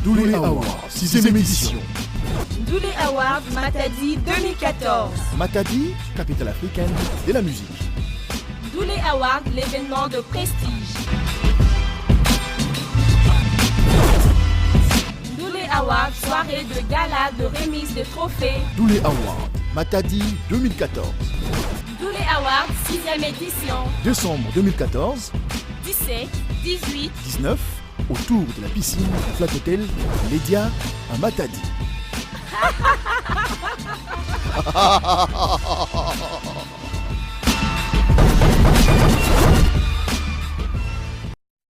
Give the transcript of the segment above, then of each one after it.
Dooley Award, 6e édition. Dooley Award Matadi 2014. Matadi, capitale africaine de la musique. Dooley Award, l'événement de prestige. Dooley Award, soirée de gala de remise de trophées. Dooley Award, Matadi 2014. Dooley Award, 6e édition. Décembre 2014. 17, 18, 19, autour de la piscine du Flat Hotel Lédia à Matadi.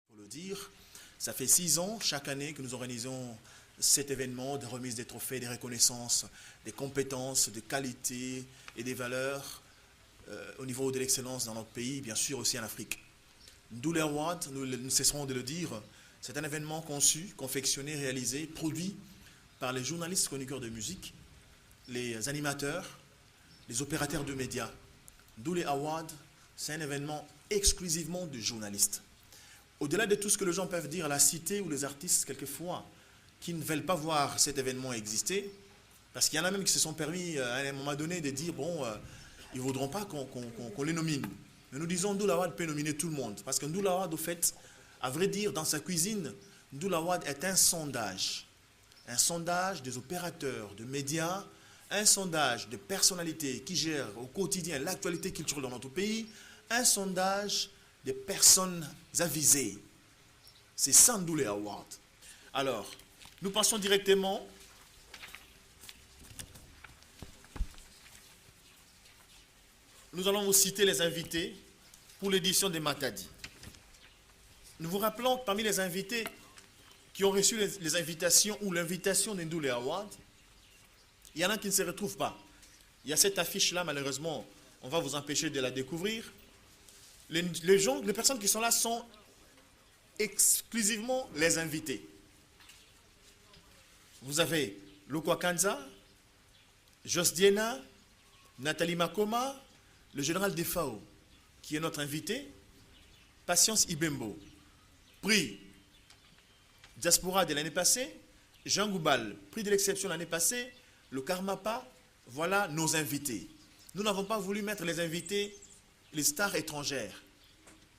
Pour le dire, ça fait 6 ans chaque année que nous organisons cet événement de remise des trophées, des reconnaissances, des compétences, des qualités et des valeurs au niveau de l'excellence dans notre pays, bien sûr aussi en Afrique. Dooley Award, nous ne cesserons de le dire, c'est un événement conçu, confectionné, réalisé, produit par les journalistes chroniqueurs de musique, les animateurs, les opérateurs de médias. Dooley Award, c'est un événement exclusivement de journalistes. Au-delà de tout ce que les gens peuvent dire à la cité ou les artistes, quelquefois, qui ne veulent pas voir cet événement exister, parce qu'il y en a même qui se sont permis à un moment donné de dire, bon, ils ne voudront pas qu'on les nomine. Mais nous disons, Dooley Award peut nominer tout le monde, parce que Dooley Award, au fait, à vrai dire, dans sa cuisine, Dooley Award est un sondage des opérateurs de médias, un sondage de personnalités qui gèrent au quotidien l'actualité culturelle dans notre pays, un sondage des personnes avisées. C'est ça Dooley Award. Alors, nous passons directement nous allons vous citer les invités pour l'édition de Matadi. Nous vous rappelons que parmi les invités qui ont reçu les invitations ou l'invitation d'un Dooley Award, il y en a qui ne se retrouvent pas. Il y a cette affiche-là, malheureusement, on va vous empêcher de la découvrir. Les personnes qui sont là sont exclusivement les invités. Vous avez Lokwa Kanza, Jos Diena, Nathalie Makoma, le général Defao, qui est notre invité, Patience Ibembo, prix Diaspora de l'année passée, Jean Goubal, prix de l'exception l'année passée, le Karmapa, voilà nos invités. Nous n'avons pas voulu mettre les invités, les stars étrangères,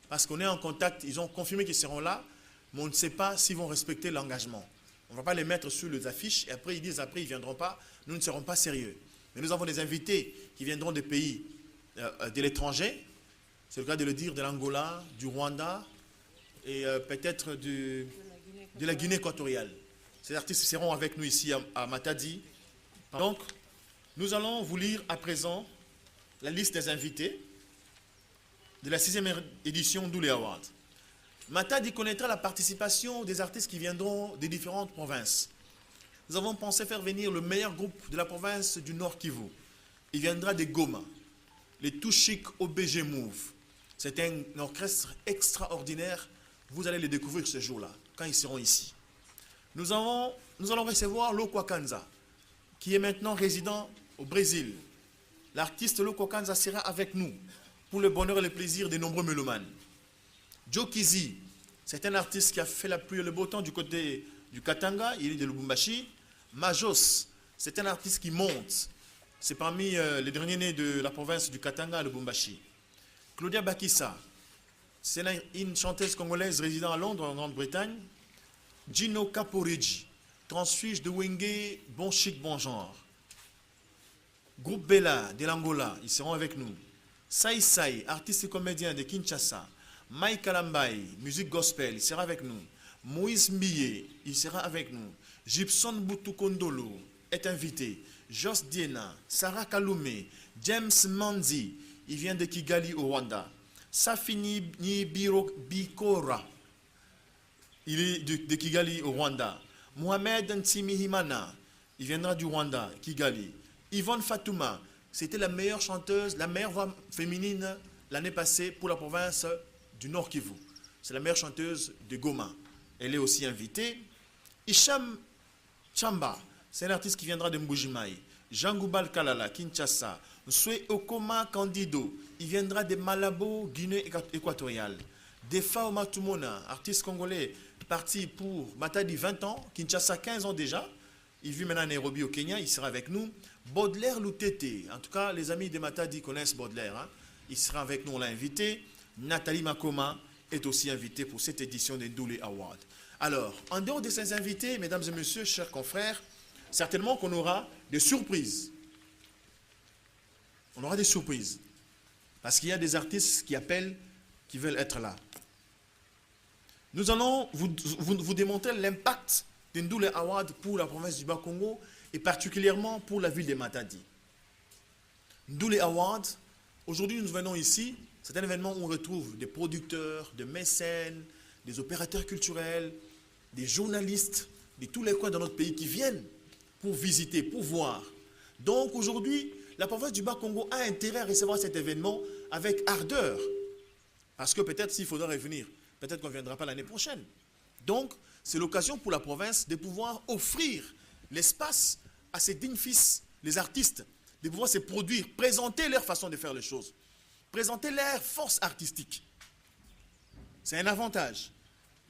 parce qu'on est en contact, ils ont confirmé qu'ils seront là, mais on ne sait pas s'ils vont respecter l'engagement. On ne va pas les mettre sur les affiches, et après ils disent, après ils ne viendront pas, nous ne serons pas sérieux. Mais nous avons des invités qui viendront des pays de l'étranger, c'est le cas de le dire, de l'Angola, du Rwanda, et peut-être de la Guinée équatoriale. Ces artistes seront avec nous ici à Matadi. Donc, nous allons vous lire à présent la liste des invités de la 6e édition Dooley Award. Matadi connaîtra la participation des artistes qui viendront des différentes provinces. Nous avons pensé faire venir le meilleur groupe de la province du Nord Kivu. Il viendra de Goma, les Tout Chic OBG Move. C'est un orchestre extraordinaire. Vous allez les découvrir ce jour-là, quand ils seront ici. Nous allons recevoir Lokwa Kanza, qui est maintenant résident au Brésil. L'artiste Lokwa Kanza sera avec nous pour le bonheur et le plaisir des nombreux mélomanes. Joe Kizi, c'est un artiste qui a fait la pluie et le beau temps du côté du Katanga, il est de Lubumbashi. Majos, c'est un artiste qui monte. C'est parmi les derniers nés de la province du Katanga à Lubumbashi. Claudia Bakissa, c'est une chanteuse congolaise résidant à Londres, en Grande-Bretagne. Gino Caporigi, transfuge de Wenge, bon chic, bon genre. Groupe Bella de l'Angola, ils seront avec nous. Sai Sai, artiste et comédien de Kinshasa. Mike Kalambai, musique gospel, il sera avec nous. Moïse Mbiye, il sera avec nous. Gibson Boutoukondolo est invité. Jos Diena, Sarah Kalume, James Manzi, il vient de Kigali au Rwanda. Safini Bikora, il est de Kigali au Rwanda. Mohamed Ntimihimana, il viendra du Rwanda, Kigali. Yvonne Fatouma, c'était la meilleure chanteuse, la meilleure voix féminine l'année passée pour la province du Nord Kivu. C'est la meilleure chanteuse de Goma. Elle est aussi invitée. Hicham Chamba, c'est un artiste qui viendra de Mbujimaï. Jean Goubal Kalala, Kinshasa. Nswe Okoma Candido, il viendra de Malabo, Guinée équatoriale. Defao Matumona, artiste congolais, parti pour Matadi 20 ans, Kinshasa 15 ans déjà. Il vit maintenant à Nairobi au Kenya, il sera avec nous. Baudelaire Lutete, en tout cas les amis de Matadi connaissent Baudelaire. Hein. Il sera avec nous, on l'a invité. Nathalie Makoma est aussi invitée pour cette édition des Ndoulé Awards. Alors, en dehors de ces invités, mesdames et messieurs, chers confrères, certainement qu'on aura des surprises. On aura des surprises. Parce qu'il y a des artistes qui appellent, qui veulent être là. Nous allons vous démontrer l'impact des Ndoulé Awards pour la province du Bas-Congo et particulièrement pour la ville de Matadi. Ndoulé Awards, aujourd'hui nous venons ici, c'est un événement où on retrouve des producteurs, des mécènes, des opérateurs culturels, des journalistes de tous les coins de notre pays qui viennent pour visiter, pour voir. Donc aujourd'hui, la province du Bas-Congo a intérêt à recevoir cet événement avec ardeur. Parce que peut-être s'il faudra revenir, peut-être qu'on ne viendra pas l'année prochaine. Donc, c'est l'occasion pour la province de pouvoir offrir l'espace à ses dignes fils, les artistes, de pouvoir se produire, présenter leur façon de faire les choses, présenter leur force artistique. C'est un avantage.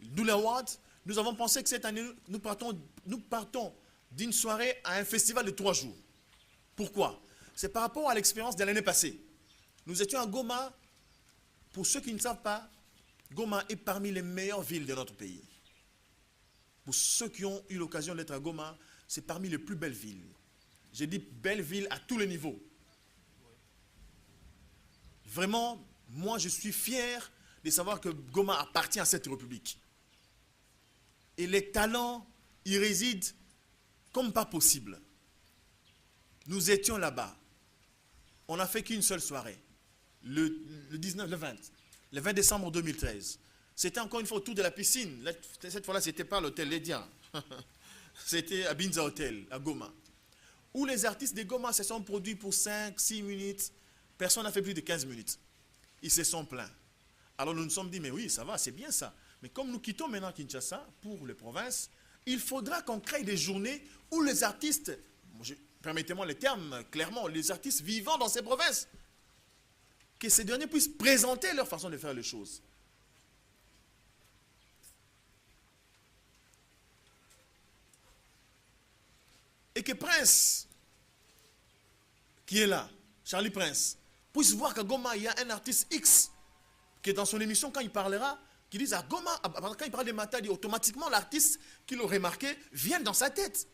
D'où l'Award, nous avons pensé que cette année, nous partons d'une soirée à un festival de 3 jours. Pourquoi? C'est par rapport à l'expérience de l'année passée. Nous étions à Goma. Pour ceux qui ne savent pas, Goma est parmi les meilleures villes de notre pays. Pour ceux qui ont eu l'occasion d'être à Goma, c'est parmi les plus belles villes. J'ai dit belles villes à tous les niveaux. Vraiment, moi je suis fier de savoir que Goma appartient à cette république. Et les talents y résident comme pas possible. Nous étions là-bas. On n'a fait qu'une seule soirée. Le 20 décembre 2013. C'était encore une fois autour de la piscine. Cette fois-là, ce n'était pas l'hôtel Ledia. C'était à Binza Hotel, à Goma. Où les artistes de Goma se sont produits pour 5-6 minutes. Personne n'a fait plus de 15 minutes. Ils se sont plaints. Alors nous nous sommes dit, mais oui, ça va, c'est bien ça. Mais comme nous quittons maintenant Kinshasa pour les provinces, il faudra qu'on crée des journées où les artistes, permettez-moi le terme clairement, les artistes vivant dans ces provinces, que ces derniers puissent présenter leur façon de faire les choses. Et que Prince, qui est là, Charlie Prince, puisse voir qu'à Goma, il y a un artiste X, qui dans son émission, quand il parlera, qui dit à Goma, quand il parle de Matadi, automatiquement l'artiste qui l'aurait marqué vient dans sa tête.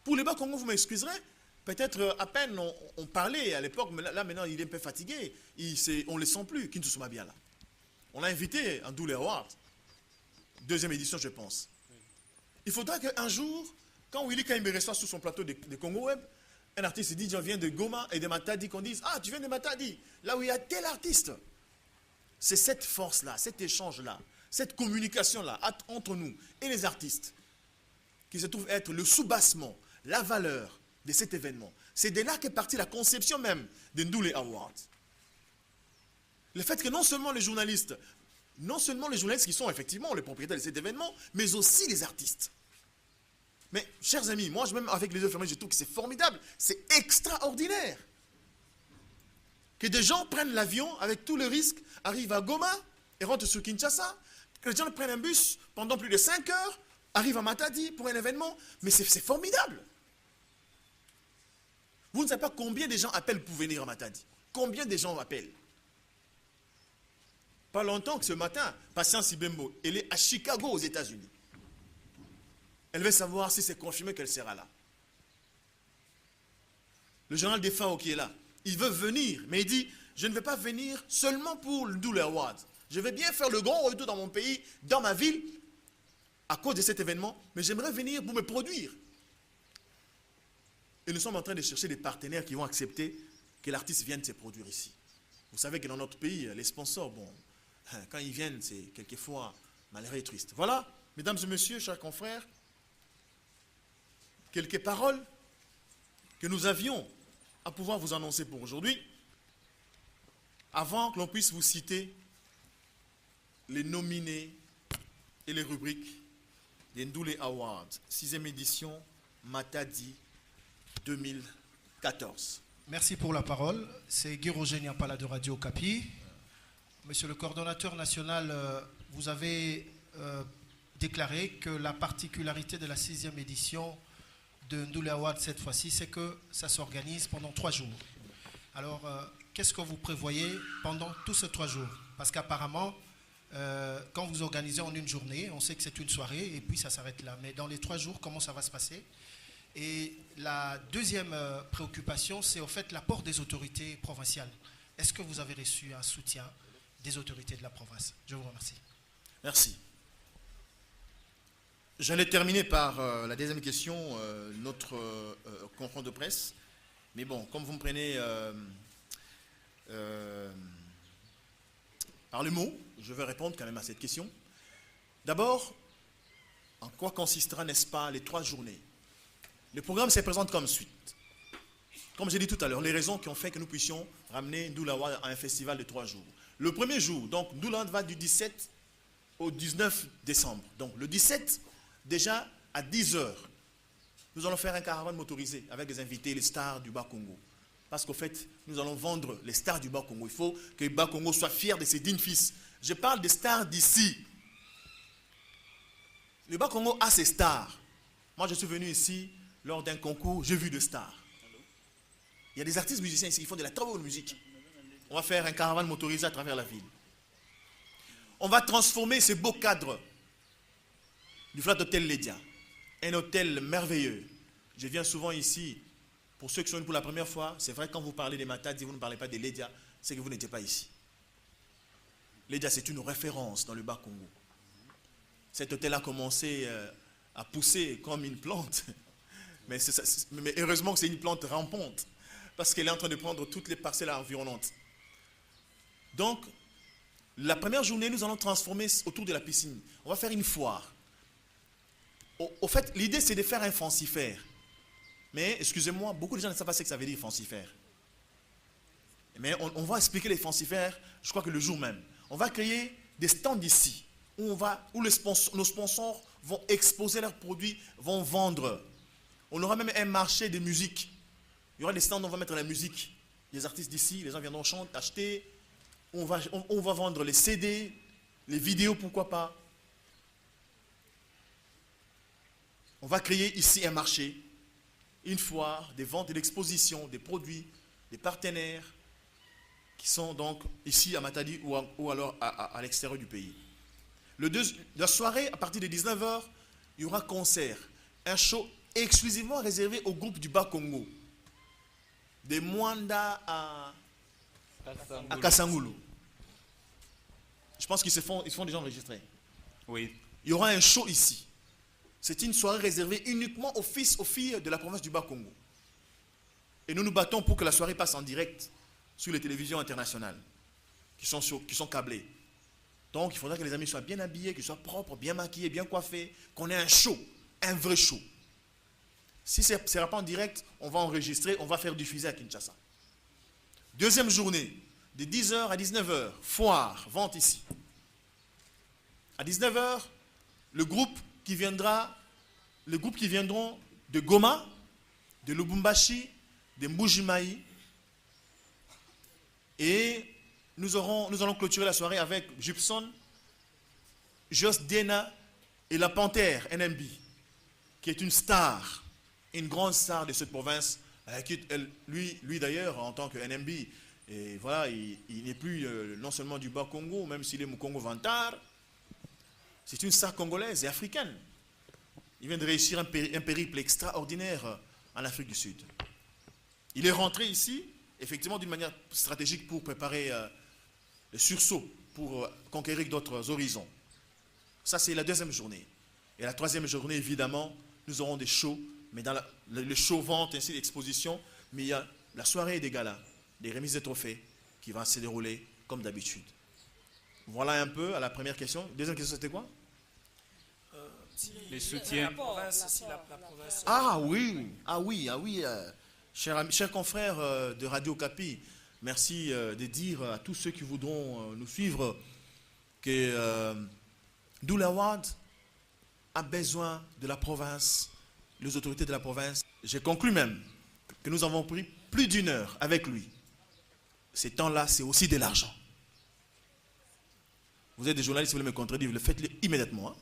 Pour les Bas-Congo, vous m'excuserez, peut-être à peine on parlait à l'époque, mais là maintenant il est un peu fatigué, on ne le sent plus, Kinshasa bien là. On l'a invité à Ndoulé Awards, 2e édition je pense. Il faudra qu'un jour, quand Willy Kaimbe reçoit sur son plateau de Congo Web, un artiste dit je viens de Goma et de Matadi, qu'on dise ah tu viens de Matadi, là où il y a tel artiste. C'est cette force-là, cet échange-là, cette communication-là entre nous et les artistes qui se trouve être le soubassement, la valeur de cet événement. C'est de là qu'est partie la conception même de Ndoulé Awards. Le fait que non seulement les journalistes qui sont effectivement les propriétaires de cet événement, mais aussi les artistes. Mais, chers amis, moi, même avec les yeux fermés, je trouve que c'est formidable, c'est extraordinaire. Que des gens prennent l'avion avec tout le risque, arrivent à Goma et rentrent sur Kinshasa, que les gens prennent un bus pendant plus de 5 heures, arrivent à Matadi pour un événement, mais c'est formidable. Vous ne savez pas combien de gens appellent pour venir à Matadi. Combien de gens appellent? Pas longtemps que ce matin, Patience Ibembo, elle est à Chicago aux États-Unis. Elle veut savoir si c'est confirmé qu'elle sera là. Le général Defao qui est là, il veut venir, mais il dit, je ne vais pas venir seulement pour le Ndoulé Awards. Je vais bien faire le grand retour dans mon pays, dans ma ville, à cause de cet événement, mais j'aimerais venir pour me produire. Et nous sommes en train de chercher des partenaires qui vont accepter que l'artiste vienne se produire ici. Vous savez que dans notre pays, les sponsors, bon, quand ils viennent, c'est quelquefois malheureux et triste. Voilà, mesdames et messieurs, chers confrères, quelques paroles que nous avions à pouvoir vous annoncer pour aujourd'hui, avant que l'on puisse vous citer les nominés et les rubriques des Ndoulé Awards, 6e édition, Matadi 2014. Merci pour la parole. C'est Guy Roger Niapala de Radio Okapi. Monsieur le coordonnateur national, vous avez déclaré que la particularité de la 6e édition de Ndoulé Award cette fois-ci, c'est que ça s'organise pendant 3 jours. Alors, qu'est-ce que vous prévoyez pendant tous ces 3 jours? Parce qu'apparemment, quand vous organisez en une journée, on sait que c'est une soirée et puis ça s'arrête là. Mais dans les 3 jours, comment ça va se passer? Et la deuxième préoccupation, c'est au fait l'apport des autorités provinciales. Est-ce que vous avez reçu un soutien des autorités de la province? Je vous remercie. Merci. J'allais terminer par la deuxième question, notre conférence de presse. Mais bon, comme vous me prenez par le mot, je vais répondre quand même à cette question. D'abord, en quoi consistera, n'est-ce pas, les 3 journées? Le programme se présente comme suite. Comme j'ai dit tout à l'heure, les raisons qui ont fait que nous puissions ramener Ndoulé Award à un festival de 3 jours. Le premier jour, donc Ndoulé Award va du 17 au 19 décembre. Donc le 17, déjà à 10 h, nous allons faire un caravane motorisé avec des invités, les stars du Bas-Congo. Parce qu'au fait, nous allons vendre les stars du Bas-Congo. Il faut que le Bas-Congo soit fier de ses dignes fils. Je parle des stars d'ici. Le Bas-Congo a ses stars. Moi, je suis venu ici lors d'un concours, j'ai vu des stars. Il y a des artistes musiciens ici qui font de la très bonne musique. On va faire un caravane motorisé à travers la ville. On va transformer ce beau cadre du Flat Hotel Ledia. Un hôtel merveilleux. Je viens souvent ici. Pour ceux qui sont venus pour la première fois, c'est vrai quand vous parlez des Matadi, vous ne parlez pas des Ledia, c'est que vous n'étiez pas ici. Ledia, c'est une référence dans le Bas-Congo. Cet hôtel a commencé à pousser comme une plante. Mais heureusement que c'est une plante rampante. Parce qu'elle est en train de prendre toutes les parcelles environnantes. Donc, la première journée, nous allons transformer autour de la piscine. On va faire une foire. Au fait, l'idée, c'est de faire un fancifère. Mais, excusez-moi, beaucoup de gens ne savent pas ce que ça veut dire fancifère. Mais on va expliquer les fancifères, je crois que le jour même. On va créer des stands ici, où nos sponsors vont exposer leurs produits, vont vendre. On aura même un marché de musique. Il y aura des stands où on va mettre la musique. Les artistes d'ici, les gens viendront chanter, acheter. On va vendre les CD, les vidéos, pourquoi pas. On va créer ici un marché, une foire, des ventes et l'exposition des produits, des partenaires qui sont donc ici à Matadi ou alors à l'extérieur du pays. La soirée, à partir de 19 h, il y aura concert, un show exclusivement réservé au groupe du Bas-Congo. De Mwanda à Kassangoulou. Je pense qu'ils font déjà enregistrer. Oui. Il y aura un show ici. C'est une soirée réservée uniquement aux fils, aux filles de la province du Bas-Congo. Et nous nous battons pour que la soirée passe en direct sur les télévisions internationales qui sont câblées. Donc il faudra que les amis soient bien habillés, qu'ils soient propres, bien maquillés, bien coiffés, qu'on ait un show, un vrai show. Si ce ne sera pas en direct, on va enregistrer, on va faire diffuser à Kinshasa. Deuxième journée, de 10 h à 19 h, foire, vente ici. À 19 h, les groupes qui viendront de Goma, de Lubumbashi, de Mbujimaï. Et nous allons clôturer la soirée avec Gibson, Jos Diena et la Panthère NMB, qui est une star. Une grande star de cette province, lui d'ailleurs, en tant que NMB, et voilà, il n'est plus non seulement du Bas-Congo, même s'il est Mukongo Vantard, c'est une star congolaise et africaine. Il vient de réussir un périple extraordinaire en Afrique du Sud. Il est rentré ici, effectivement, d'une manière stratégique pour préparer le sursaut, pour conquérir d'autres horizons. Ça, c'est la deuxième journée. Et la troisième journée, évidemment, nous aurons des shows. Mais dans le show vente, ainsi l'exposition, mais il y a la soirée des galas, des remises de trophées qui va se dérouler comme d'habitude. Voilà un peu à la première question. Deuxième question, c'était quoi? Les soutiens. Ah oui. Chers confrères de Radio Capi, merci de dire à tous ceux qui voudront nous suivre que Ndoulé Award a besoin de la province, les autorités de la province. J'ai conclu même que nous avons pris plus d'1 heure avec lui. Ces temps-là, c'est aussi de l'argent. Vous êtes des journalistes, vous voulez me contredire, le faites-le immédiatement. Hein.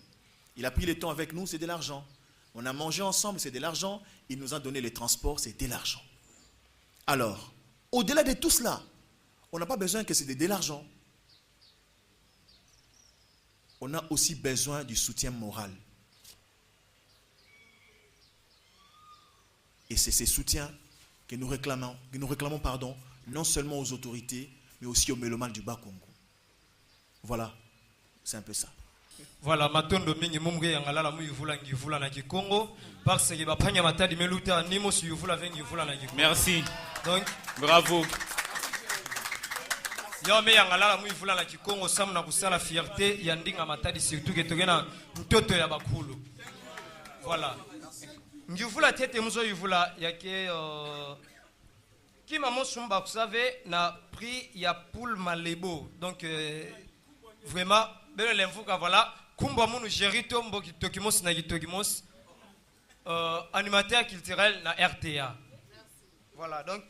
Il a pris le temps avec nous, c'est de l'argent. On a mangé ensemble, c'est de l'argent. Il nous a donné les transports, c'est de l'argent. Alors, au-delà de tout cela, on n'a pas besoin que c'est de l'argent. On a aussi besoin du soutien moral. Et c'est ces soutiens que nous réclamons, non seulement aux autorités, mais aussi aux mélomanes du Bas-Congo. Voilà, c'est un peu ça. Voilà, matondo mingi mumge yangalala mu yuvula ngivula na Kikongo parce que bapanya matadi meluta nimo su yuvula vengi yuvula na Kikongo. Merci. Donc, bravo. Yo me yangalala mu yuvula na Kikongo samu na kusala fierté ya ndinga matadi surtout que togena mtoto ya bakulu. Voilà. Ngivula tete muzo yuvula yake Kima Mosumba, vous savez, na prix ya Poul Malebo. Donc vraiment ben l'info voilà kumba munu Gerito Mboki Tokimos na Tokimos animateur culturel na RTA. Voilà, donc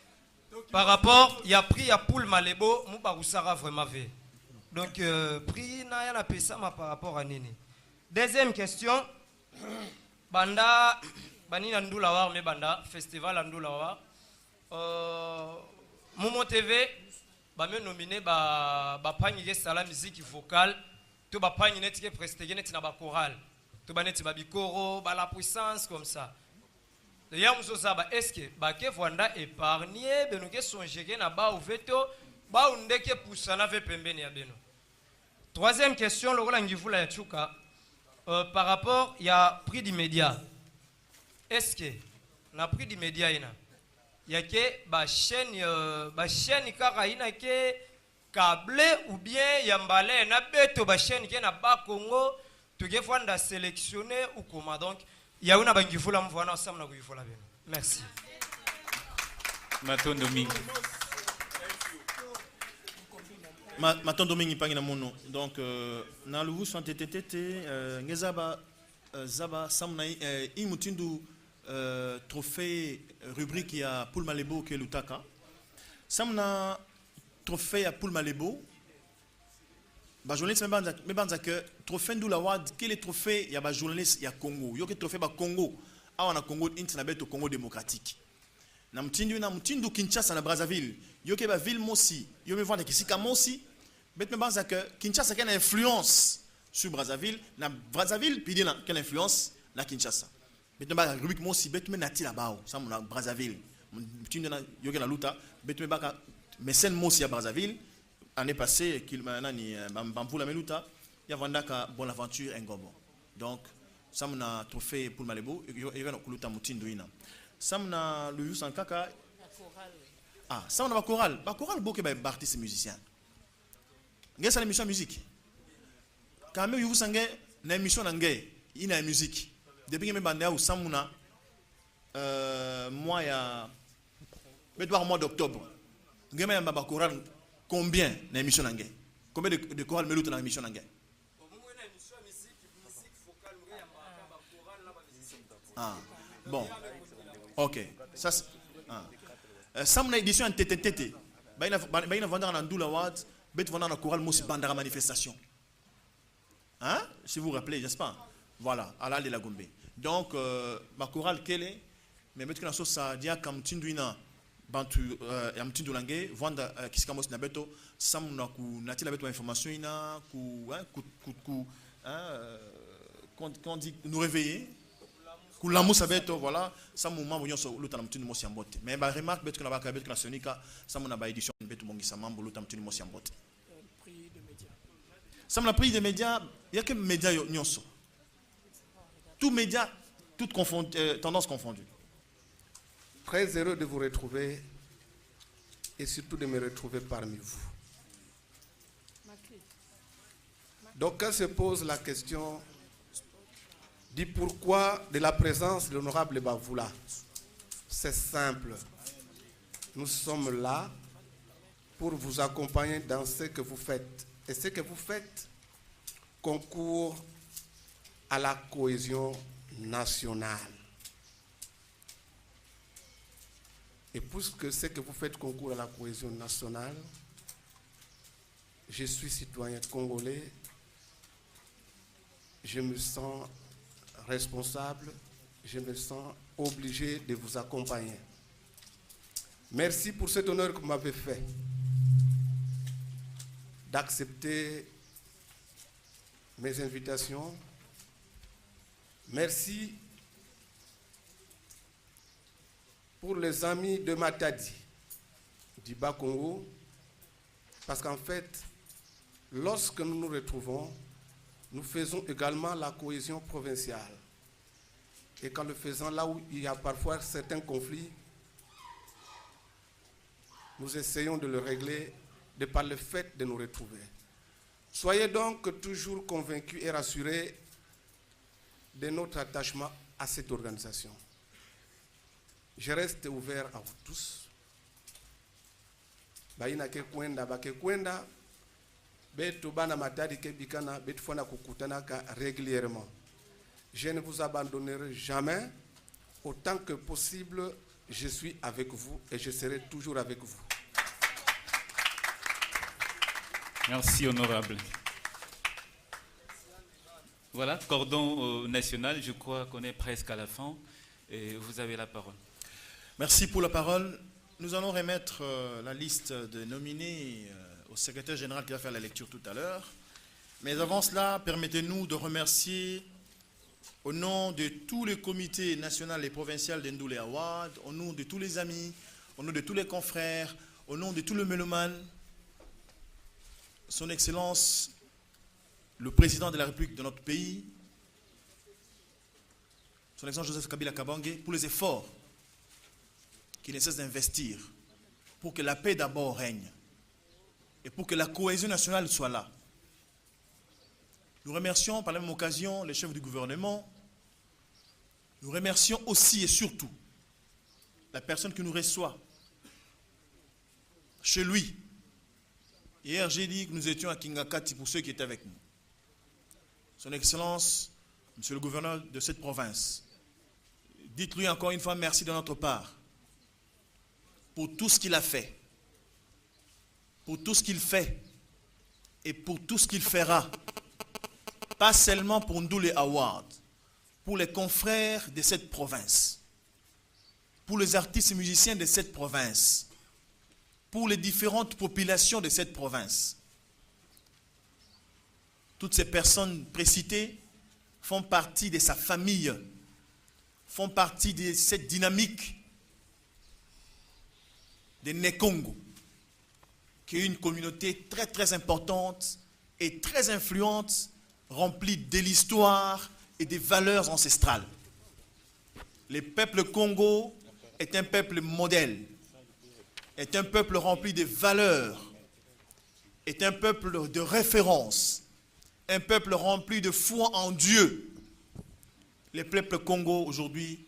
par rapport il y a pris à Poul Malebo Mouba Roussara vraiment fait. Donc prix na ya na pesa ma par rapport à nini. Deuxième question banda banina ndula war me banda festival ndula war Momo TV ba me nominé ba panyike sala musique vocale to ba panyike netike prestege net na ba chorale to ba net ba bikoro ba la puissance comme ça. D'ailleurs muso saba est-ce que ba ke vanda épargner beno ke songeke na ba oveto ba undeke pusana ve pembeni ya beno. Troisième question le rola ngivula ya chuka par rapport il y a prix du média. Est-ce que na prix du média ina yake ba chaîne kaka ina ke câble ou bien yambale na beto ba chaîne ke na ba Congo to ke fanda sélectionner ou comment donc ya una bangifula mvana samna kuyifula beno. Merci. Matondo mingi. Matondo mingi pangi na mono. Donc na luvu santetete ngezaba zaba samna imutindu trophée rubrique ya Poul Malebo ke lutaka. Samna trophée ya Poul Malebo. Ba journaliste me banza que trophée ndula wad quel est trophée ya ba journaliste ya Congo. Yo ke trophée ba Congo. Awa na Congo intina beto Congo démocratique. Na mtindu Kinshasa na Brazzaville. Yo ke ba ville mosi. Yo me vendre kisika mosi. Bet me banza que Kinshasa a une influence sur Brazzaville. Na Brazzaville puis na quelle influence na Kinshasa. Betuma rubrique mo si betume nati la bao ça mon Brazzaville mtindu na yoke na luta betume baka mécène mo si à Brazzaville année passée qu'il m'a nani bambula meluta ya vandaka Bonaventure Ngombo donc ça mon trophée pour Malebo il va na kuluta mtindu ina ça mon le Youssou Kaka ah ça mon ba chorale boke ba artiste musicien ngesa l'émission musique quand même Youssou Sangé na émission ngé ina musique. Depuis que je suis au Samouna, mois d'octobre, je suis choral combien d'émissions n'angé? Combien de chorales me dans l'émission n'angé? Ah, bon, ok. Ça, Samouna édition en TTT. Il y a un Ndoula Wad, il y a un choral Moussi Bandara manifestation. Hein? Si vous vous rappelez, n'est-ce pas? Voilà, à la de la Gombe. Donc, ma chorale quelle est? Mais maintenant que ça dia comme tinduina bantu amtindu langue vanda kisika mos na beto samuna ku nati la beto information ina ku quand dit nous réveiller ku la musa beto voilà samu mambo nyonso luta na mtindu mos yambote mais ba remarque beto na ba beto na sonika samuna ba édition beto mongisa mambo luta mtindu mos yambote prix de médias samuna prix de médias il y a que médias nyonso. Tous médias, toutes tendances confondues. Très heureux de vous retrouver et surtout de me retrouver parmi vous. Donc, quand se pose la question du pourquoi de la présence de l'honorable Bavoula, c'est simple. Nous sommes là pour vous accompagner dans ce que vous faites. Et ce que vous faites concourt à la cohésion nationale. Et puisque ce que vous faites concourt à la cohésion nationale, je suis citoyen congolais je me sens responsable, je me sens obligé de vous accompagner. Merci pour cet honneur que vous m'avez fait d'accepter mes invitations. Merci pour les amis de Matadi, du Bas-Congo, parce qu'en fait, lorsque nous nous retrouvons, nous faisons également la cohésion provinciale. Et qu'en le faisant là où il y a parfois certains conflits, nous essayons de le régler de par le fait de nous retrouver. Soyez donc toujours convaincus et rassurés de notre attachement à cette organisation. Je reste ouvert à vous tous. Baina ke kwenda ba ke kwenda betu bana Matadi ke bikana betu fona kukutana ka régulièrement. Je ne vous abandonnerai jamais. Autant que possible, je suis avec vous et je serai toujours avec vous. Merci, honorable. Voilà, cordon national, je crois qu'on est presque à la fin. Et vous avez la parole. Merci pour la parole. Nous allons remettre la liste de nominés au secrétaire général qui va faire la lecture tout à l'heure. Mais avant cela, permettez-nous de remercier au nom de tous les comités nationaux et provinciaux d'Ndoulé Award, au nom de tous les amis, au nom de tous les confrères, au nom de tous les mélomanes, Son Excellence, le président de la République de notre pays, Son Excellence Joseph Kabila Kabange, pour les efforts qu'il ne cesse d'investir pour que la paix d'abord règne et pour que la cohésion nationale soit là. Nous remercions par la même occasion les chefs du gouvernement. Nous remercions aussi et surtout la personne qui nous reçoit chez lui. Hier, j'ai dit que nous étions à Kingakati pour ceux qui étaient avec nous. Son Excellence, Monsieur le gouverneur de cette province, dites-lui encore une fois merci de notre part pour tout ce qu'il a fait, pour tout ce qu'il fait et pour tout ce qu'il fera. Pas seulement pour Ndoulé Award, pour les confrères de cette province, pour les artistes et musiciens de cette province, pour les différentes populations de cette province. Toutes ces personnes précitées font partie de sa famille, font partie de cette dynamique de Nekongo, qui est une communauté très très importante et très influente, remplie de l'histoire et des valeurs ancestrales. Le peuple Congo est un peuple modèle, est un peuple rempli de valeurs, est un peuple de référence, un peuple rempli de foi en Dieu. Le peuple Congo aujourd'hui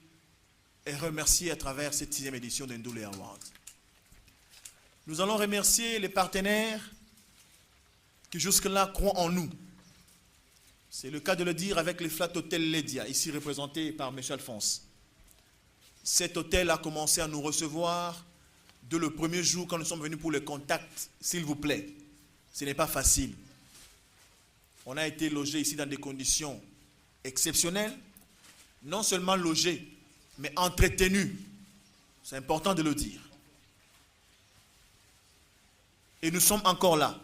est remercié à travers cette 6e édition de Ndoulé Award. Nous allons remercier les partenaires qui jusque-là croient en nous. C'est le cas de le dire avec les Flat Hôtel Ledia, ici représenté par M. Alphonse. Cet hôtel a commencé à nous recevoir dès le premier jour quand nous sommes venus pour le contact, s'il vous plaît. Ce n'est pas facile. On a été logés ici dans des conditions exceptionnelles. Non seulement logés, mais entretenus. C'est important de le dire. Et nous sommes encore là.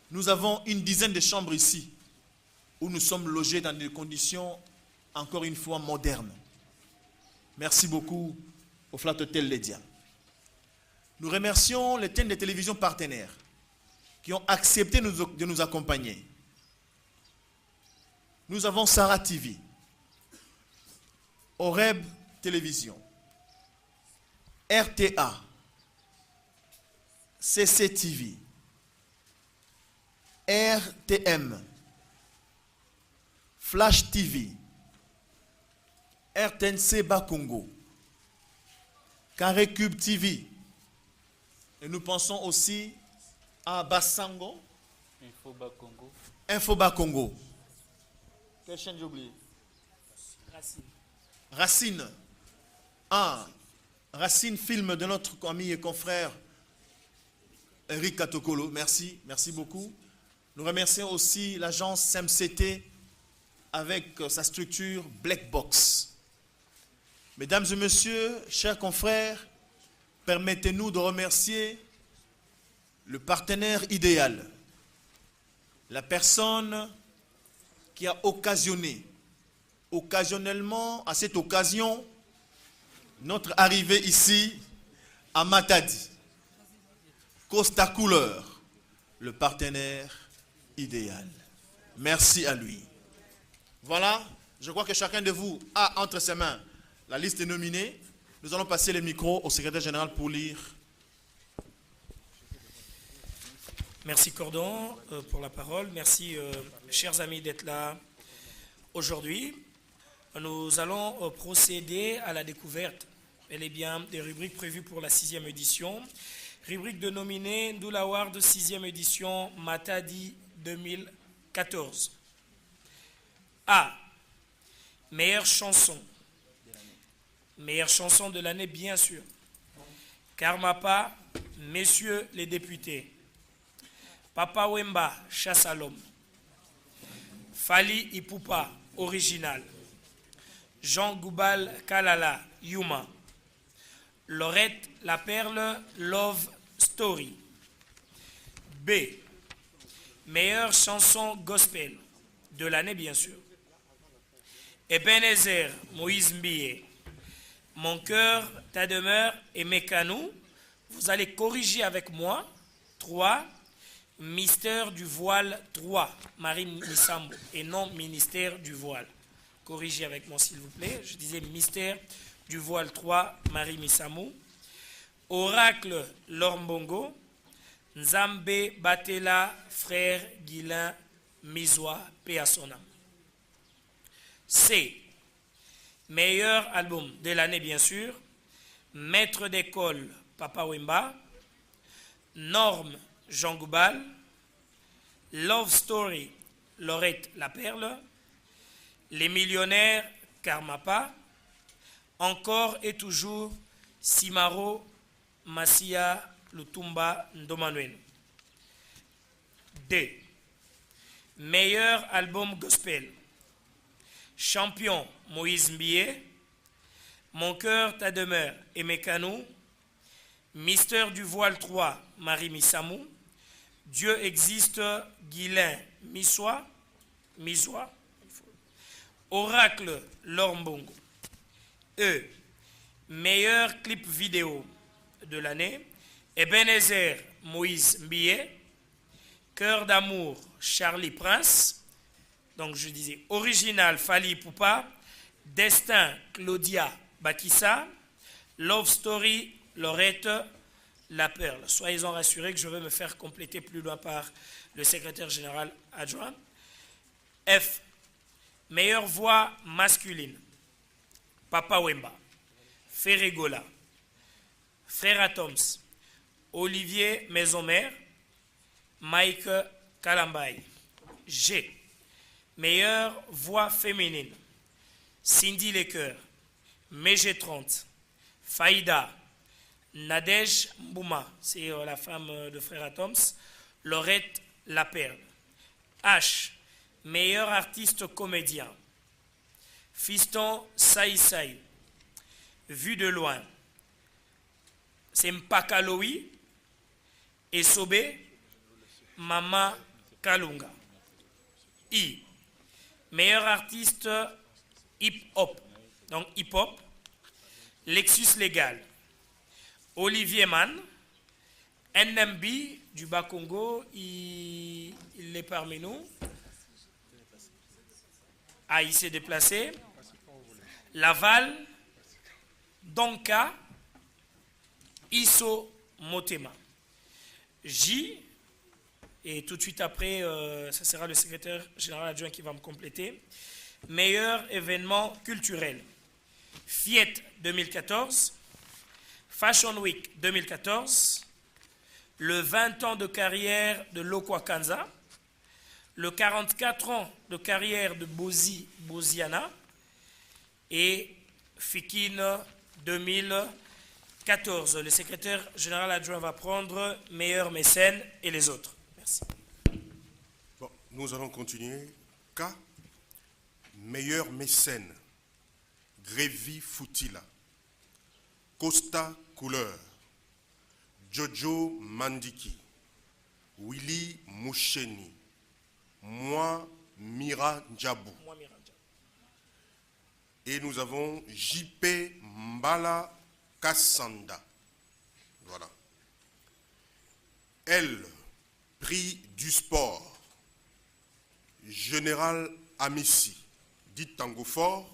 Nous avons une dizaine de chambres ici, où nous sommes logés dans des conditions, encore une fois, modernes. Merci beaucoup au Flat Hôtel Ledia. Nous remercions les chaînes de télévision partenaires qui ont accepté de nous accompagner. Nous avons Sarah TV, Oreb Télévision, RTA, CCTV, RTM, Flash TV, RTNC Bas-Congo, Carré Cube TV. Et nous pensons aussi à Bassango, Info Bas-Congo. Info Bas-Congo. Quelle chaîne j'ai oublié? Racine. Ah, Racine, film de notre ami et confrère Eric Katokolo. Merci, merci beaucoup. Nous remercions aussi l'agence MCT avec sa structure Black Box. Mesdames et messieurs, chers confrères, permettez-nous de remercier le partenaire idéal, la personne qui a occasionné, occasionnellement, à cette occasion, notre arrivée ici à Matadi. Costa Couleur, le partenaire idéal. Merci à lui. Voilà, je crois que chacun de vous a entre ses mains la liste des nominés. Nous allons passer le micro au secrétaire général pour lire. Merci Cordon pour la parole. Merci chers amis d'être là aujourd'hui. Nous allons procéder à la découverte, bel et bien, des rubriques prévues pour la 6e édition. Rubrique de nominés Ndula Award 6e édition Matadi 2014. A. Meilleure chanson. Meilleure chanson de l'année, bien sûr. Karmapa, messieurs les députés. Papa Wemba, Chasse à l'homme. Fali Ipupa, original. Jean Goubal Kalala, Yuma. Laurette La Perle, Love Story. B. Meilleure chanson gospel de l'année, bien sûr. Ebenezer, Moïse Mbie. Mon cœur, ta demeure et Mécanou. Vous allez corriger avec moi. 3. Mystère du voile 3. Marie Missambo et non ministère du voile. Corrigez avec moi s'il vous plaît. Je disais mystère du voile 3. Marie Missamou. Oracle Lormbongo. Nzambe Batela, frère Guilain Mizwa, paix à son âme. C. Meilleur album de l'année, bien sûr. Maître d'école, Papa Wemba. Norme, Jean Goubal. Love Story, Laurette La Perle. Les millionnaires, Karmapa. Encore et toujours, Simaro, Massia, Lutumba, Ndomanuel. D. Meilleur album gospel. Champion, Moïse Mbie. Mon cœur, ta demeure, Emekanou. Mystère du voile 3, Marie Missamou. Dieu existe, Guilain Miswa. Oracle, Lormbongo. E. Meilleur clip vidéo de l'année. Ebenezer, Moïse Mbie. Cœur d'amour, Charlie Prince. Donc je disais original, Fali Poupa. Destin, Claudia Bakissa. Love Story, Laurette La Perle. Soyez-en rassurés que je vais me faire compléter plus loin par le secrétaire général adjoint. F. Meilleure voix masculine. Papa Wemba. Ferregola. Frère Atoms. Olivier Maisonmère. Mike Kalambay. G. Meilleure voix féminine. Cindy Lecoeur. Mégé30. Faïda. Nadège Mbouma. C'est la femme de Frère Atoms. Laurette La Perle. H. Meilleur artiste comédien. Fiston Saïsaï. Vue de loin. C'est Mpakaloui. Esobe. Mama Kalunga. I. Meilleur artiste hip-hop. Donc hip-hop. Lexus Légal. Olivier Mann. NMB du Bas-Congo. Il est parmi nous. Ah, il s'est déplacé. Laval. Donka. Isso Motema. J. Et tout de suite après, ça sera le secrétaire général adjoint qui va me compléter. Meilleur événement culturel. Fiet 2014. Fashion Week 2014. Le 20 ans de carrière de Lokwa Kanza. Le 44 ans de carrière de Bozi Boziana. Et Fikine 2014. Le secrétaire général adjoint va prendre meilleur mécène et les autres. Merci. Bon, nous allons continuer. K. meilleur mécène, Grévi Futila, Costa Couleur, Jojo Mandiki, Willy Moucheni, moi Mira Ndjabou. Et nous avons JP Mbala Kassanda. Voilà. Elle, prix du sport, Général Amissi, dit Tango Fort,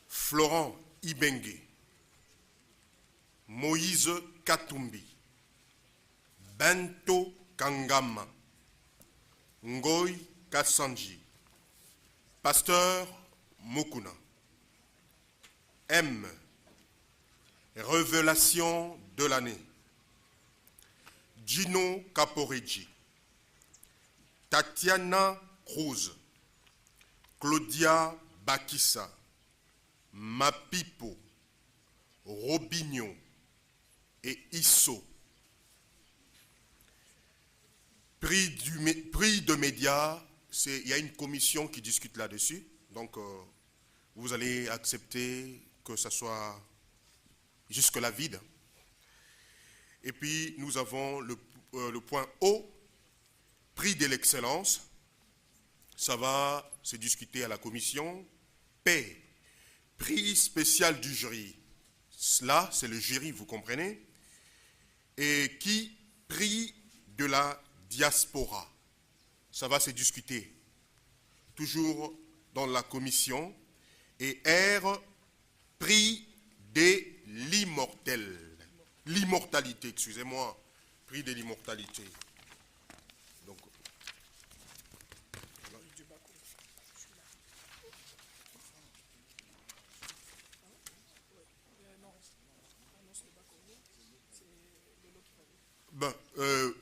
Florent Ibengue, Moïse Katumbi, Bento Kangama, Ngoy Kassanji, Pasteur Mokuna, M, Révélation de l'année, Gino Caporeggi, Tatiana Cruz, Claudia Bakissa, Mapipo, Robinho et Isso. Prix de médias, il y a une commission qui discute là-dessus. Donc, vous allez accepter que ça soit jusque-là vide. Et puis, nous avons le point O, prix de l'excellence. Ça va se discuter à la commission. P, prix spécial du jury. Là, c'est le jury, vous comprenez. Et qui, prix de la diaspora. Ça va se discuter toujours dans la commission. Et R, prix de l'immortalité, excusez-moi, prix de l'immortalité. Donc,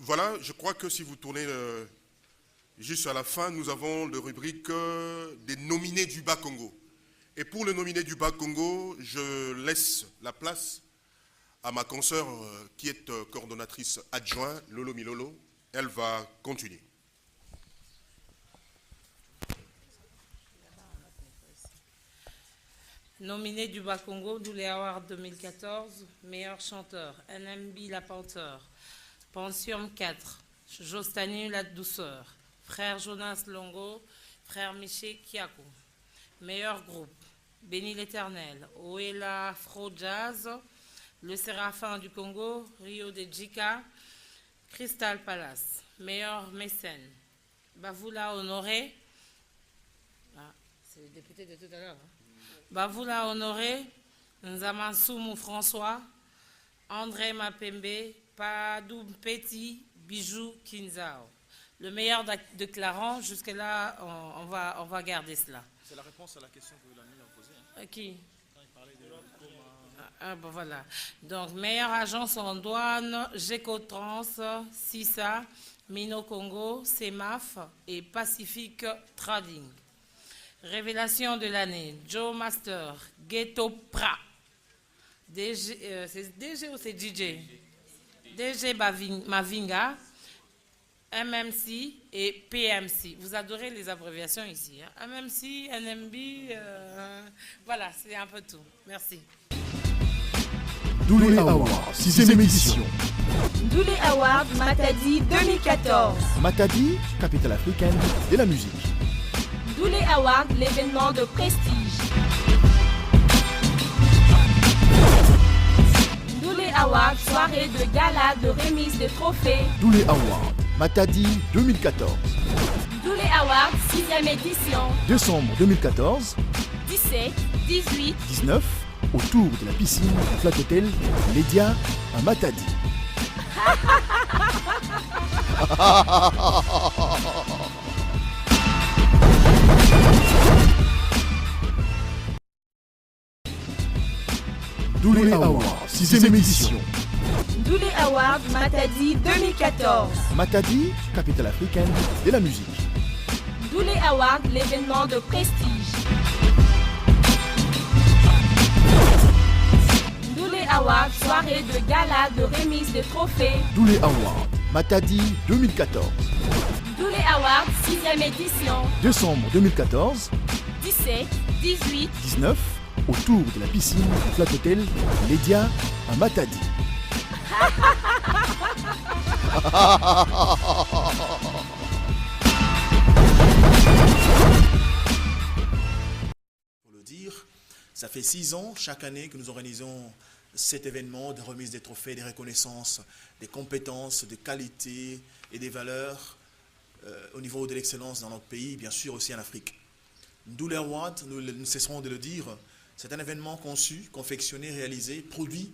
voilà, je crois que si vous tournez juste à la fin, nous avons le rubrique des nominés du Bas-Congo. Et pour le nominé du Bas-Congo, je laisse la place à ma consoeur qui est coordonnatrice adjointe, Lolo Milolo. Elle va continuer. Nominé du Bas-Congo, Dooley Award 2014, meilleur chanteur, NMB La Panthère, Pension 4, Jostanu La Douceur, Frère Jonas Longo, Frère Miché Kiako. Meilleur groupe, Béni l'Éternel, Oela Fro Jazz, Le Séraphin du Congo, Rio de Jika, Crystal Palace. Meilleur mécène, Bavoula Honoré, c'est le député de tout à l'heure. Bavoula Honoré, Nzamansoumou François, André Mapembe, Padou Petit, Bijou Kinzao. Le meilleur de Clarence, jusque-là, on va garder cela. C'est la réponse à la question que vous avez posée. Hein. Qui? Quand il parlait de bon, voilà. Donc, meilleure agence en douane, Gécotrans, CISA, Mino Congo, CEMAF et Pacific Trading. Révélation de l'année, Joe Master, Ghetto Pra. C'est DG ou c'est DJ? DG Mavinga, MMC et PMC. Vous adorez les abréviations ici. Hein? MMC, NMB, voilà, c'est un peu tout. Merci. Dooley Award, 6e édition. Dooley Award Matadi 2014. Matadi, capitale africaine de la musique. Dooley Award, l'événement de prestige. Dooley Award, soirée de gala, de remise de trophées. Dooley Award, Matadi 2014. Dooley Award, 6e édition. Décembre 2014. 17, 18, 19, autour de la piscine Flat Hotel Lédia à Matadi. Dooley Award, 6e édition. Dooley Award Matadi 2014. Matadi, capitale africaine de la musique. Dooley Award, l'événement de prestige. Dooley Award, soirée de gala, de remise de trophées. Dooley Award, Matadi 2014. Dooley Award, 6e édition. Décembre 2014. 17, 18, 19, autour de la piscine Flat Hotel Lydia à Matadi. Pour le dire, ça fait 6 ans, chaque année, que nous organisons cet événement de remise des trophées, des reconnaissances, des compétences, des qualités et des valeurs au niveau de l'excellence dans notre pays, bien sûr aussi en Afrique. Ndoulé Award, nous ne cesserons de le dire, c'est un événement conçu, confectionné, réalisé, produit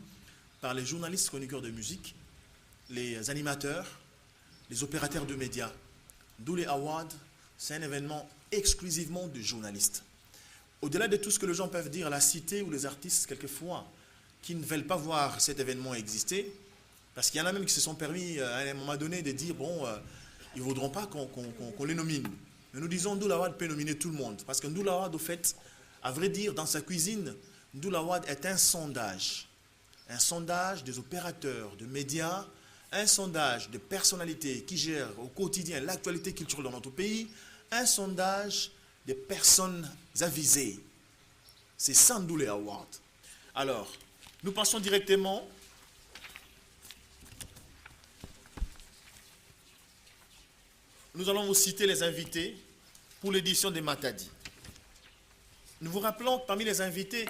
par les journalistes chroniqueurs de musique, les animateurs, les opérateurs de médias. Ndoulé Award, c'est un événement exclusivement de journalistes. Au-delà de tout ce que les gens peuvent dire à la cité ou les artistes, quelquefois, qui ne veulent pas voir cet événement exister, parce qu'il y en a même qui se sont permis à un moment donné de dire, bon, ils ne voudront pas qu'on les nomine. Mais nous disons, Ndoulé Award peut nominer tout le monde, parce que Ndoulé Award, au fait, à vrai dire, dans sa cuisine, Ndoulé Award est un sondage des opérateurs, de médias, un sondage de personnalités qui gèrent au quotidien l'actualité culturelle dans notre pays, un sondage des personnes avisées. C'est ça Ndoulé Award. Alors, nous passons directement nous allons vous citer les invités pour l'édition des Matadi. Nous vous rappelons que parmi les invités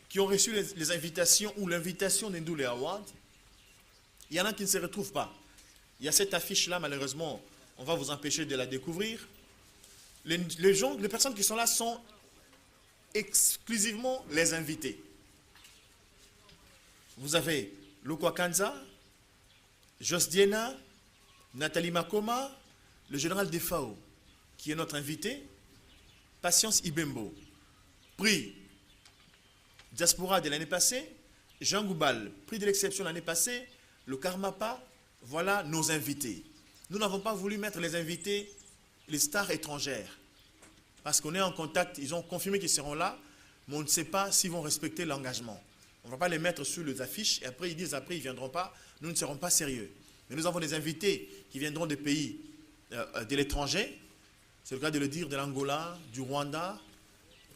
qui ont reçu les invitations ou l'invitation des Ndoulé Award, il y en a qui ne se retrouvent pas. Il y a cette affiche-là, malheureusement, on va vous empêcher de la découvrir. Les personnes qui sont là sont exclusivement les invités. Vous avez Lokwa Kanza, Jos Diena, Nathalie Makoma, le général Defao, qui est notre invité, Patience Ibembo, prix Diaspora de l'année passée, Jean Goubal, prix de l'exception l'année passée, le Karmapa, voilà nos invités. Nous n'avons pas voulu mettre les invités, les stars étrangères, parce qu'on est en contact, ils ont confirmé qu'ils seront là, mais on ne sait pas s'ils vont respecter l'engagement. On ne va pas les mettre sur les affiches, et après ils disent, après ils ne viendront pas, nous ne serons pas sérieux. Mais nous avons des invités qui viendront des pays de l'étranger, c'est le cas de le dire, de l'Angola, du Rwanda,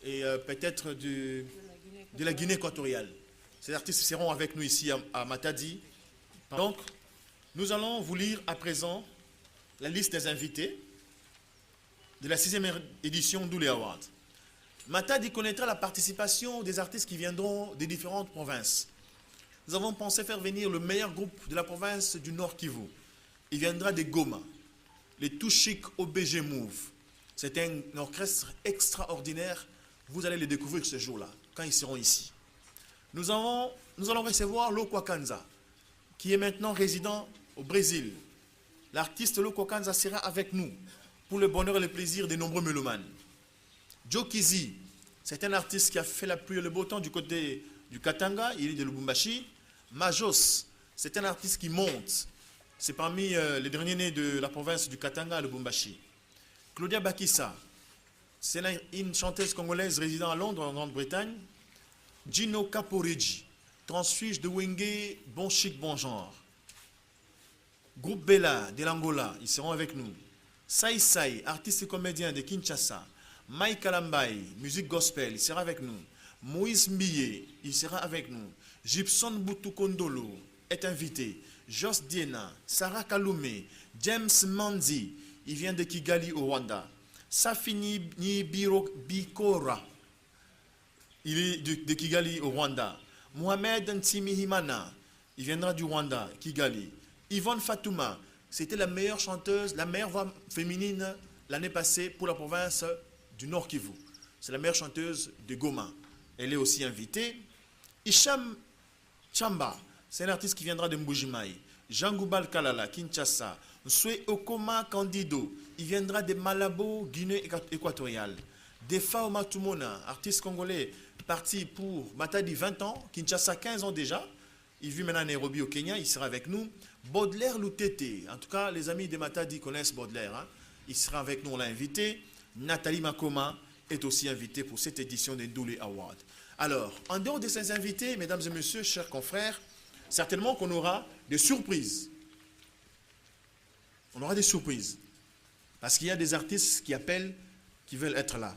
et peut-être de la Guinée équatoriale. Ces artistes seront avec nous ici à Matadi. Donc, nous allons vous lire à présent la liste des invités de la 6e édition Ndoulé Award. Matadi connaîtra la participation des artistes qui viendront des différentes provinces. Nous avons pensé faire venir le meilleur groupe de la province du Nord Kivu. Il viendra de Goma, les Touchik OBG Move. C'est un orchestre extraordinaire. Vous allez les découvrir ce jour-là, quand ils seront ici. Nous allons recevoir Lokwa Kanza, qui est maintenant résident au Brésil. L'artiste Lokwa Kanza sera avec nous pour le bonheur et le plaisir des nombreux mélomanes. Joe Kizi, c'est un artiste qui a fait la pluie et le beau temps du côté du Katanga, il est de Lubumbashi. Majos, c'est un artiste qui monte. C'est parmi les derniers nés de la province du Katanga à Lubumbashi. Claudia Bakissa, c'est une chanteuse congolaise résidant à Londres, en Grande-Bretagne. Gino Caporigi, transfuge de Wenge, bon chic, bon genre. Groupe Bella de l'Angola, ils seront avec nous. Sai Sai, artiste et comédien de Kinshasa. Mike Alambai, musique gospel, il sera avec nous. Moïse Mbiye, il sera avec nous. Gibson Boutoukondolo est invité. Jos Diena, Sarah Kalume, James Manzi, il vient de Kigali au Rwanda. Safini Bikora, il est de Kigali au Rwanda. Mohamed Ntimihimana, il viendra du Rwanda, Kigali. Yvonne Fatouma, c'était la meilleure chanteuse, la meilleure voix féminine l'année passée pour la province du Nord Kivu. C'est la meilleure chanteuse de Goma. Elle est aussi invitée. Hicham Chamba, c'est un artiste qui viendra de Mbujimai. Jean Goubal Kalala, Kinshasa. Nswe Okoma Candido, il viendra de Malabo, Guinée équatoriale. Defao Matumona, artiste congolais, parti pour Matadi 20 ans, Kinshasa 15 ans déjà. Il vit maintenant à Nairobi au Kenya, il sera avec nous. Baudelaire Loutete, en tout cas les amis de Matadi connaissent Baudelaire. Hein? Il sera avec nous, on l'a invité. Nathalie Makoma est aussi invitée pour cette édition des Ndoulé Awards. Alors, en dehors de ces invités, mesdames et messieurs, chers confrères, certainement qu'on aura des surprises. On aura des surprises. Parce qu'il y a des artistes qui appellent, qui veulent être là.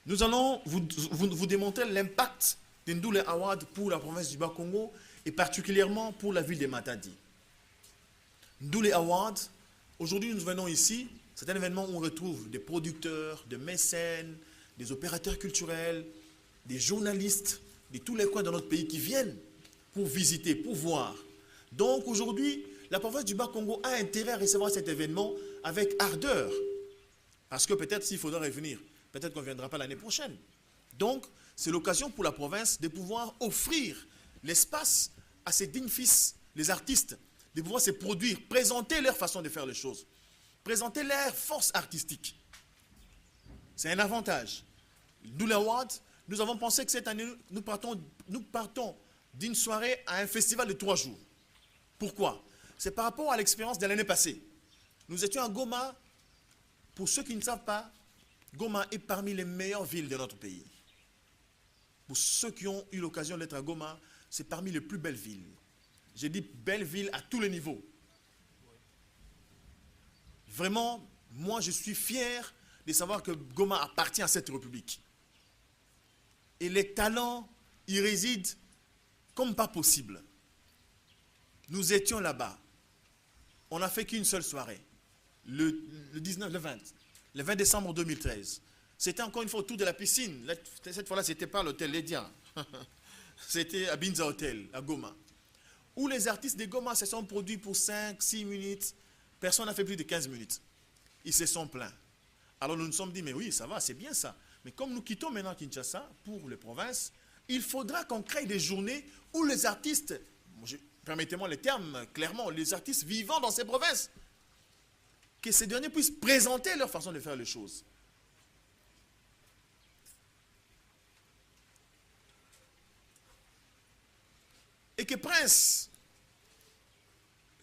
Nous allons vous démontrer l'impact des Ndoulé Awards pour la province du Bas-Congo et particulièrement pour la ville de Matadi. Ndoulé Awards, aujourd'hui nous venons ici, c'est un événement où on retrouve des producteurs, des mécènes, des opérateurs culturels, des journalistes de tous les coins de notre pays qui viennent pour visiter, pour voir. Donc aujourd'hui, la province du Bas-Congo a intérêt à recevoir cet événement avec ardeur. Parce que peut-être s'il faudra revenir, peut-être qu'on ne viendra pas l'année prochaine. Donc, c'est l'occasion pour la province de pouvoir offrir l'espace à ses dignes fils, les artistes, de pouvoir se produire, présenter leur façon de faire les choses, présenter leur force artistique. C'est un avantage. D'où l'Award, nous avons pensé que cette année, nous partons d'une soirée à un festival de 3 jours. Pourquoi? C'est par rapport à l'expérience de l'année passée. Nous étions à Goma. Pour ceux qui ne savent pas, Goma est parmi les meilleures villes de notre pays. Pour ceux qui ont eu l'occasion d'être à Goma, c'est parmi les plus belles villes. J'ai dit belles villes à tous les niveaux. Vraiment, moi je suis fier de savoir que Goma appartient à cette république. Et les talents y résident comme pas possible. Nous étions là-bas. On n'a fait qu'une seule soirée. Le 20 décembre 2013. C'était encore une fois autour de la piscine. Cette fois-là, ce n'était pas l'hôtel Ledia. C'était à Binza Hotel, à Goma. Où les artistes de Goma se sont produits pour 5-6 minutes. Personne n'a fait plus de 15 minutes. Ils se sont plaints. Alors nous nous sommes dit, mais oui, ça va, c'est bien ça. Mais comme nous quittons maintenant Kinshasa pour les provinces, il faudra qu'on crée des journées où les artistes, permettez-moi le terme clairement, les artistes vivant dans ces provinces, que ces derniers puissent présenter leur façon de faire les choses. Et que Prince,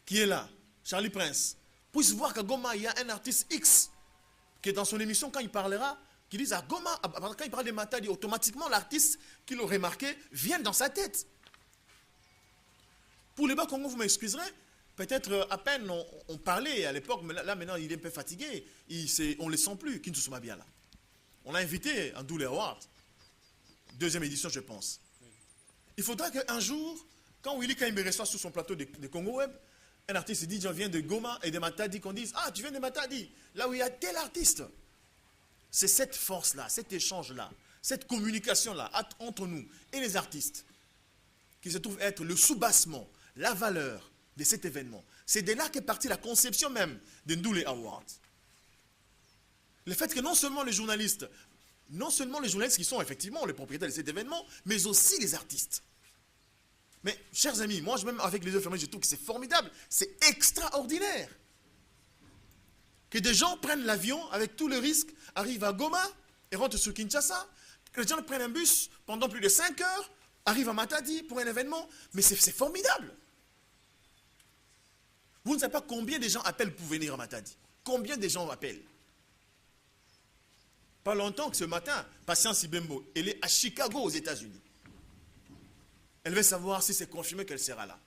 qui est là, Charlie Prince, puisse voir qu'à Goma, il y a un artiste X, qui dans son émission, quand il parlera, qui dit à Goma, quand il parle de Matadi, automatiquement l'artiste qui l'aurait marqué vient dans sa tête. Pour les Bas-Congo, vous m'excuserez, peut-être à peine on parlait à l'époque, mais là maintenant il est un peu fatigué, on ne le sent plus, Kinshasa bien là. On l'a invité à Ndoulé Award, 2e édition je pense. Il faudra qu'un jour, quand Willy Kaimbe reçoit sur son plateau de Congo Web, un artiste dit, je viens de Goma et de Matadi, qu'on dise, ah tu viens de Matadi, là où il y a tel artiste. C'est cette force-là, cet échange-là, cette communication-là entre nous et les artistes qui se trouve être le soubassement, la valeur de cet événement. C'est de là qu'est partie la conception même de Ndoulé Awards. Le fait que non seulement les journalistes qui sont effectivement les propriétaires de cet événement, mais aussi les artistes. Mais, chers amis, moi, même avec les yeux fermés, je trouve que c'est formidable, c'est extraordinaire. Que des gens prennent l'avion avec tout le risque, arrivent à Goma et rentrent sur Kinshasa, que les gens prennent un bus pendant plus de 5 heures, arrivent à Matadi pour un événement, mais c'est formidable. Vous ne savez pas combien de gens appellent pour venir à Matadi. Combien de gens appellent? Pas longtemps que ce matin, Patience Ibembo, elle est à Chicago aux États-Unis. Elle veut savoir si c'est confirmé qu'elle sera là.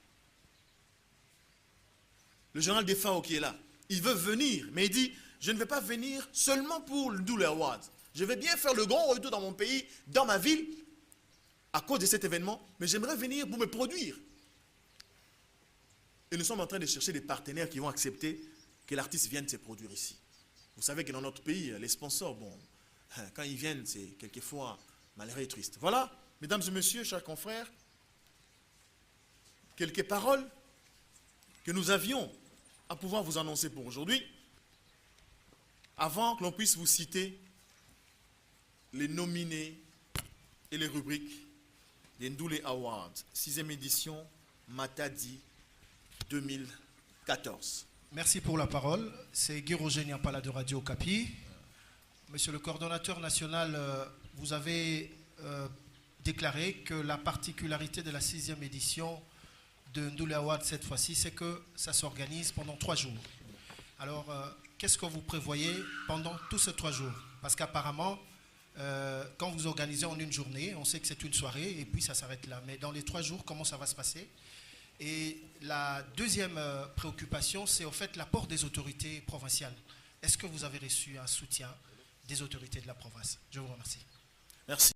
Le général Defao qui est là, il veut venir, mais il dit, je ne vais pas venir seulement pour le Ndoulé Award. Je vais bien faire le grand retour dans mon pays, dans ma ville, à cause de cet événement, mais j'aimerais venir pour me produire. Et nous sommes en train de chercher des partenaires qui vont accepter que l'artiste vienne se produire ici. Vous savez que dans notre pays, les sponsors, bon, quand ils viennent, c'est quelquefois malheureux et triste. Voilà, mesdames et messieurs, chers confrères, quelques paroles que nous avions à pouvoir vous annoncer pour aujourd'hui, avant que l'on puisse vous citer les nominés et les rubriques des Ndoulé Awards, 6e édition, Matadi 2014. Merci pour la parole. C'est Guy Roger Niampala de Radio Okapi. Monsieur le coordonnateur national, vous avez déclaré que la particularité de la 6e édition de Ndoulé Award cette fois-ci, c'est que ça s'organise pendant 3 jours. Alors, qu'est-ce que vous prévoyez pendant tous ces 3 jours? Parce qu'apparemment, quand vous organisez en une journée, on sait que c'est une soirée et puis ça s'arrête là. Mais dans les 3 jours, comment ça va se passer? Et la deuxième préoccupation, c'est au fait l'apport des autorités provinciales. Est-ce que vous avez reçu un soutien des autorités de la province? Je vous remercie. Merci.